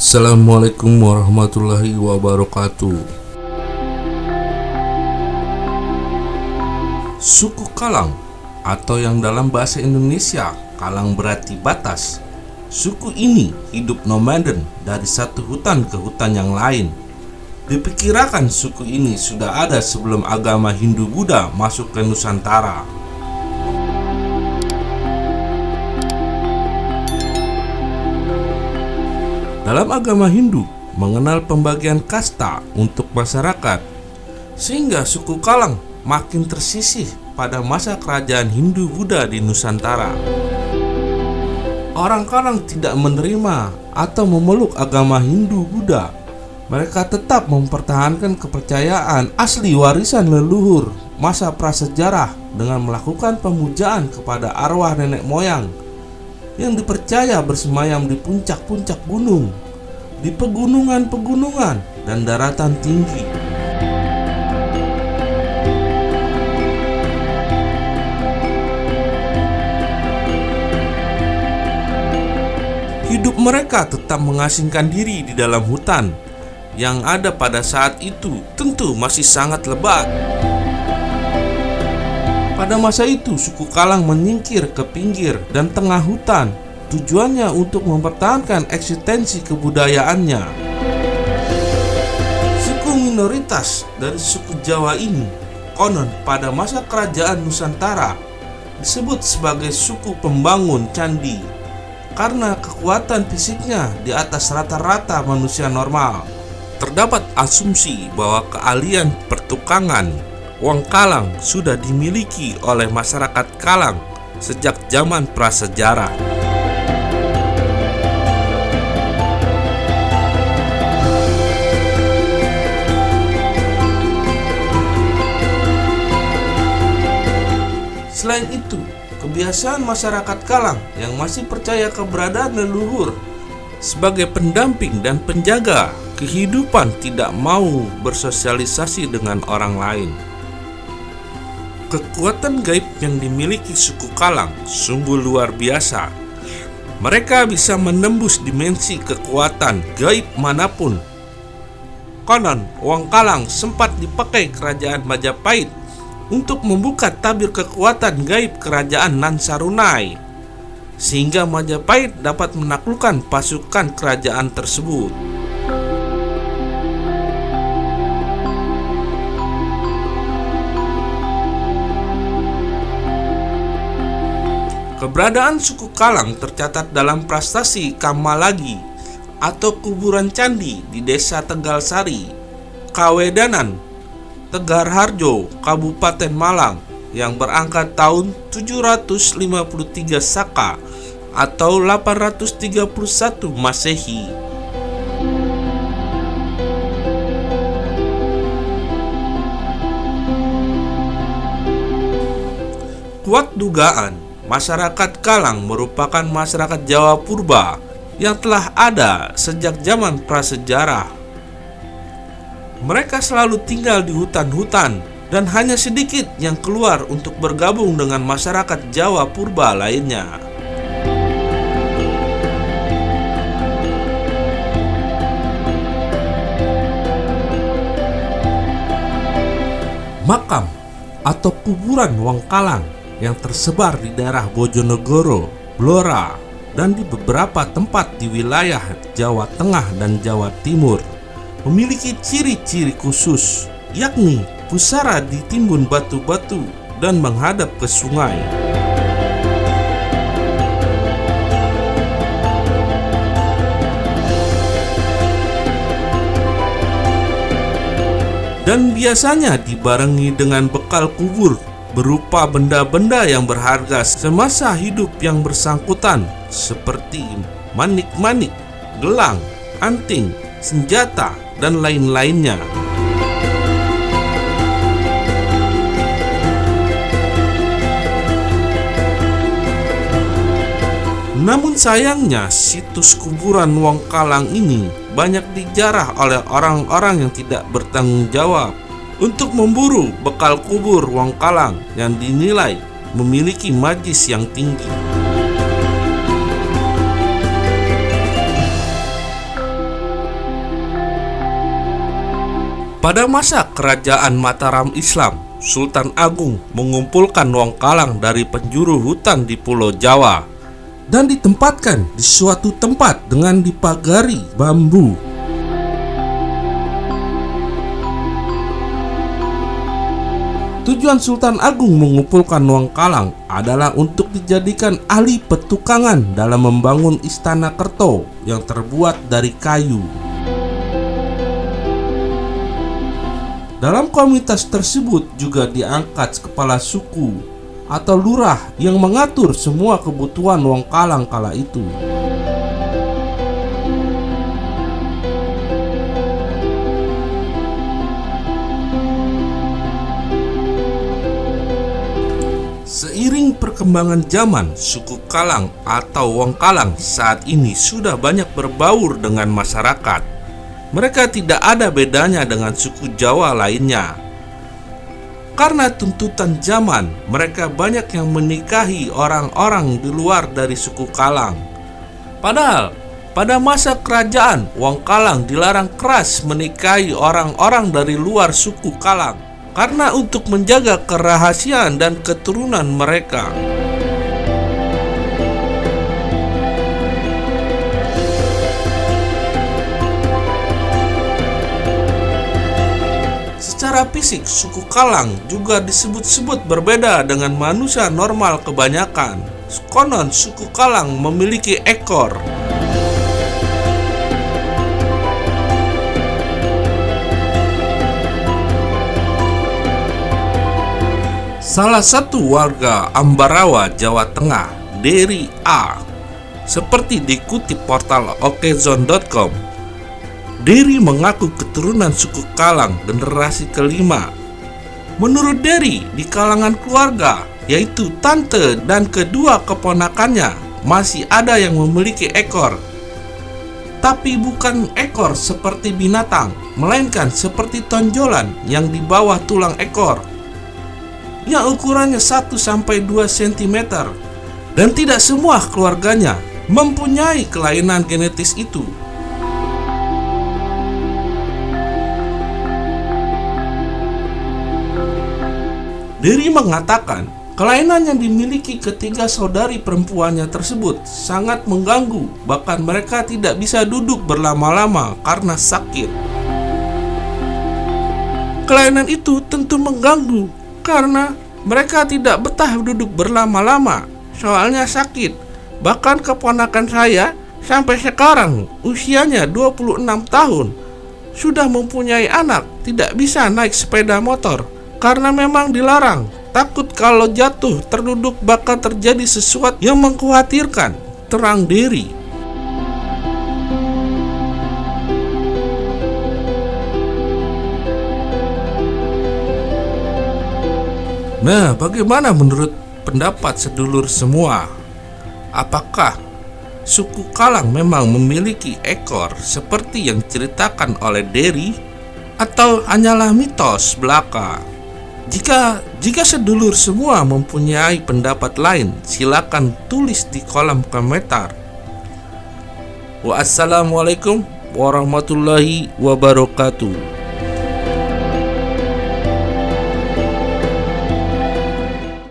Assalamualaikum warahmatullahi wabarakatuh. Suku Kalang, atau yang dalam bahasa Indonesia Kalang berarti batas. Suku ini hidup nomaden dari satu hutan ke hutan yang lain. Diperkirakan suku ini sudah ada sebelum agama Hindu-Buddha masuk ke Nusantara. Dalam agama Hindu mengenal pembagian kasta untuk masyarakat, sehingga suku Kalang makin tersisih pada masa kerajaan Hindu-Buddha di Nusantara. Orang Kalang tidak menerima atau memeluk agama Hindu-Buddha. Mereka tetap mempertahankan kepercayaan asli warisan leluhur masa prasejarah dengan melakukan pemujaan kepada arwah nenek moyang yang dipercaya bersemayam di puncak-puncak gunung, di pegunungan-pegunungan dan daratan tinggi. Hidup mereka tetap mengasingkan diri di dalam hutan yang ada pada saat itu tentu masih sangat lebat. Pada masa itu, suku Kalang menyingkir ke pinggir dan tengah hutan, tujuannya untuk mempertahankan eksistensi kebudayaannya. Suku minoritas dari suku Jawa ini konon pada masa kerajaan Nusantara disebut sebagai suku pembangun candi karena kekuatan fisiknya di atas rata-rata manusia normal. Terdapat asumsi bahwa keahlian pertukangan uang Kalang sudah dimiliki oleh masyarakat Kalang sejak zaman prasejarah. Selain itu, kebiasaan masyarakat Kalang yang masih percaya keberadaan leluhur sebagai pendamping dan penjaga kehidupan tidak mau bersosialisasi dengan orang lain. Kekuatan gaib yang dimiliki suku Kalang sungguh luar biasa. Mereka bisa menembus dimensi kekuatan gaib manapun. Konon, uang Kalang sempat dipakai kerajaan Majapahit untuk membuka tabir kekuatan gaib kerajaan Nansarunai, sehingga Majapahit dapat menaklukkan pasukan kerajaan tersebut. Keberadaan suku Kalang tercatat dalam prasasti Kamalagi atau kuburan candi di Desa Tegal Sari, Kawedanan, Tegar Harjo, Kabupaten Malang yang berangka tahun 753 Saka atau 831 Masehi. Kuat dugaan masyarakat Kalang merupakan masyarakat Jawa Purba yang telah ada sejak zaman prasejarah. Mereka selalu tinggal di hutan-hutan dan hanya sedikit yang keluar untuk bergabung dengan masyarakat Jawa Purba lainnya. Makam atau kuburan Wong Kalang yang tersebar di daerah Bojonegoro, Blora, dan di beberapa tempat di wilayah Jawa Tengah dan Jawa Timur memiliki ciri-ciri khusus, yakni pusara ditimbun batu-batu dan menghadap ke sungai. Dan biasanya dibarengi dengan bekal kubur berupa benda-benda yang berharga semasa hidup yang bersangkutan seperti manik-manik, gelang, anting, senjata, dan lain-lainnya. Namun sayangnya, situs kuburan Wong Kalang ini banyak dijarah oleh orang-orang yang tidak bertanggung jawab untuk memburu bekal kubur Wong Kalang yang dinilai memiliki magis yang tinggi. Pada masa kerajaan Mataram Islam, Sultan Agung mengumpulkan Wong Kalang dari penjuru hutan di Pulau Jawa dan ditempatkan di suatu tempat dengan dipagari bambu. Tujuan Sultan Agung mengumpulkan Wong Kalang adalah untuk dijadikan ahli petukangan dalam membangun istana Kerto yang terbuat dari kayu. Dalam komunitas tersebut juga diangkat kepala suku atau lurah yang mengatur semua kebutuhan Wong Kalang kala itu. Seiring perkembangan zaman, suku Kalang atau Wong Kalang saat ini sudah banyak berbaur dengan masyarakat. Mereka tidak ada bedanya dengan suku Jawa lainnya. Karena tuntutan zaman, mereka banyak yang menikahi orang-orang di luar dari suku Kalang. Padahal, pada masa kerajaan, Wong Kalang dilarang keras menikahi orang-orang dari luar suku Kalang karena untuk menjaga kerahasiaan dan keturunan mereka. Secara fisik, suku Kalang juga disebut-sebut berbeda dengan manusia normal kebanyakan. Konon suku Kalang memiliki ekor. Salah satu warga Ambarawa, Jawa Tengah, Dery A, seperti dikutip portal okezone.com, Dery mengaku keturunan suku Kalang generasi kelima. Menurut Dery, di kalangan keluarga, yaitu tante dan kedua keponakannya, masih ada yang memiliki ekor. Tapi bukan ekor seperti binatang, melainkan seperti tonjolan yang di bawah tulang ekor, yang ukurannya 1-2 cm, dan tidak semua keluarganya mempunyai kelainan genetis itu. Dery mengatakan kelainan yang dimiliki ketiga saudari perempuannya tersebut sangat mengganggu, bahkan mereka tidak bisa duduk berlama-lama karena sakit. Kelainan itu tentu mengganggu karena mereka tidak betah duduk berlama-lama, soalnya sakit. Bahkan keponakan saya sampai sekarang usianya 26 tahun sudah mempunyai anak, tidak bisa naik sepeda motor karena memang dilarang. Takut kalau jatuh terduduk bakal terjadi sesuatu yang mengkhawatirkan, terang Dery. Nah, bagaimana menurut pendapat sedulur semua? Apakah suku Kalang memang memiliki ekor seperti yang diceritakan oleh Dery, atau hanyalah mitos belaka? Jika sedulur semua mempunyai pendapat lain, silakan tulis di kolom komentar. Wassalamualaikum warahmatullahi wabarakatuh.